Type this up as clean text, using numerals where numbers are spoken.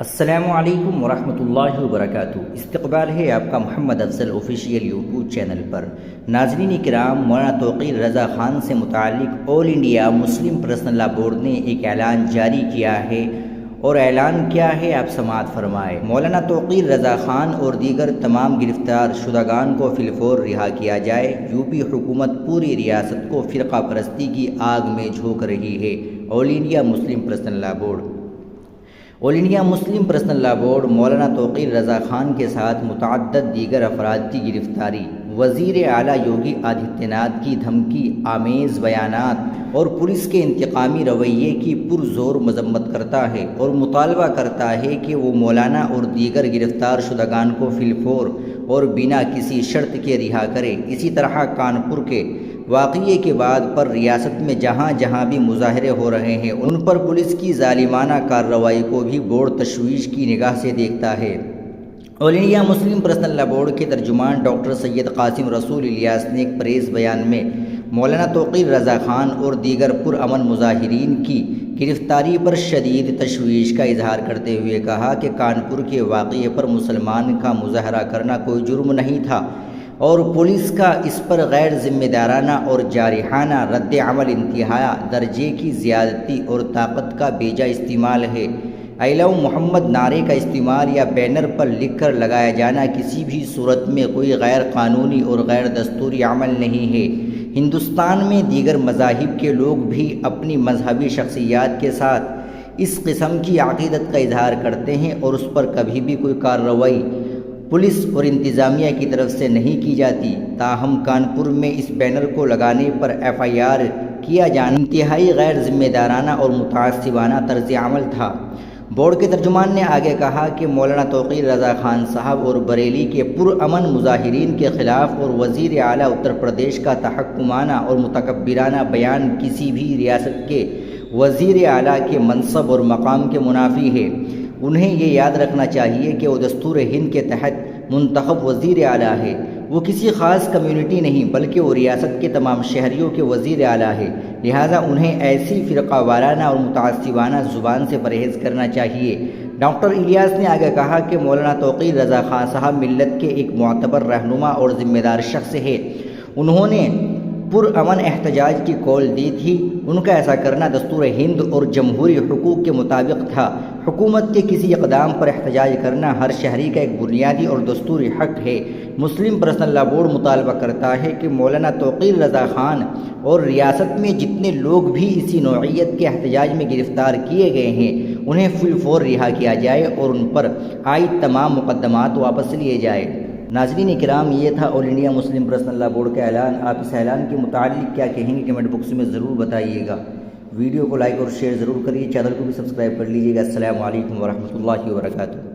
السلام علیکم ورحمۃ اللہ وبرکاتہ۔ استقبال ہے آپ کا Muhammad Afzal official YouTube channel پر۔ ناظرین کرام، مولانا توقیر رضا خان سے متعلق all India Muslim personal law board نے ایک اعلان جاری کیا ہے، اور اعلان کیا ہے آپ سماعت فرمائے۔ مولانا توقیر رضا خان اور دیگر تمام گرفتار شدگان کو فی الفور رہا کیا جائے۔ یوپی حکومت پوری ریاست کو فرقہ پرستی کی آگ میں جھونک رہی ہے۔ All India Muslim personal law board all India Muslim personal law board Maulana Tauqeer Raza Khan کے ساتھ متعدد دیگر افراد کی گرفتاری، وزیر اعلیٰ یوگی آدتیہ ناتھ کی دھمکی آمیز بیانات اور پولیس کے انتقامی رویے کی پرزور مذمت کرتا ہے اور مطالبہ کرتا ہے کہ وہ مولانا اور دیگر گرفتار شدگان کو فی الفور اور بنا کسی شرط کے رہا کرے۔ اسی طرح کانپور کے واقعے کے بعد پر ریاست میں جہاں جہاں بھی مظاہرے ہو رہے ہیں، ان پر پولیس کی ظالمانہ کارروائی کو بھی بورڈ تشویش کی نگاہ سے دیکھتا ہے۔ All India Muslim personal law board کے ترجمان ڈاکٹر سید قاسم رسول الیاس نے ایک پریس بیان میں مولانا توقیر رضا خان اور دیگر پرامن مظاہرین کی گرفتاری پر شدید تشویش کا اظہار کرتے ہوئے کہا کہ کانپور کے واقعے پر مسلمان کا مظاہرہ کرنا کوئی جرم نہیں تھا، اور پولیس کا اس پر غیر ذمہ دارانہ اور جارحانہ رد عمل انتہائی درجے کی زیادتی اور طاقت کا بیجا استعمال ہے۔ اے لو محمد نعرے کا استعمال یا بینر پر لکھ کر لگایا جانا کسی بھی صورت میں کوئی غیر قانونی اور غیر دستوری عمل نہیں ہے۔ ہندوستان میں دیگر مذاہب کے لوگ بھی اپنی مذہبی شخصیات کے ساتھ اس قسم کی عقیدت کا اظہار کرتے ہیں، اور اس پر کبھی بھی کوئی کارروائی پولیس اور انتظامیہ کی طرف سے نہیں کی جاتی۔ تاہم کانپور میں اس بینر کو لگانے پر FIR کیا جانا انتہائی غیر ذمہ دارانہ اور متعصبانہ طرز عمل تھا۔ بورڈ کے ترجمان نے آگے کہا کہ مولانا توقیر رضا خان صاحب اور بریلی کے پرامن مظاہرین کے خلاف اور وزیر اعلیٰ اتر پردیش کا تحکمانہ اور متکبرانہ بیان کسی بھی ریاست کے وزیر اعلیٰ کے منصب اور مقام کے منافی ہے۔ انہیں یہ یاد رکھنا چاہیے کہ وہ دستور ہند کے تحت منتخب وزیر اعلیٰ ہے۔ وہ کسی خاص کمیونٹی نہیں، بلکہ وہ ریاست کے تمام شہریوں کے وزیر اعلیٰ ہے، لہٰذا انہیں ایسی فرقہ وارانہ اور متعصبانہ زبان سے پرہیز کرنا چاہیے۔ ڈاکٹر الیاس نے آگے کہا کہ مولانا توقیر رضا خان صاحب ملت کے ایک معتبر رہنما اور ذمہ دار شخص ہے۔ انہوں نے پرامن احتجاج کی کال دی تھی۔ ان کا ایسا کرنا دستور ہند اور جمہوری حقوق کے مطابق تھا۔ حکومت کے کسی اقدام پر احتجاج کرنا ہر شہری کا ایک بنیادی اور دستوری حق ہے۔ مسلم پرسنل لاء بورڈ مطالبہ کرتا ہے کہ مولانا توقیر رضا خان اور ریاست میں جتنے لوگ بھی اسی نوعیت کے احتجاج میں گرفتار کیے گئے ہیں، انہیں فی الفور رہا کیا جائے اور ان پر عائد تمام مقدمات واپس لیے جائے۔ ناظرین کرام، یہ تھا all India Muslim personal law board کا اعلان۔ آپ اس اعلان کے متعلق کیا کہیں گے کمنٹ باکس میں ضرور بتائیے گا۔ ویڈیو کو لائک اور شیئر ضرور کریے، چینل کو بھی سبسکرائب کر لیجیے گا۔ السلام علیکم ورحمۃ اللہ وبرکاتہ۔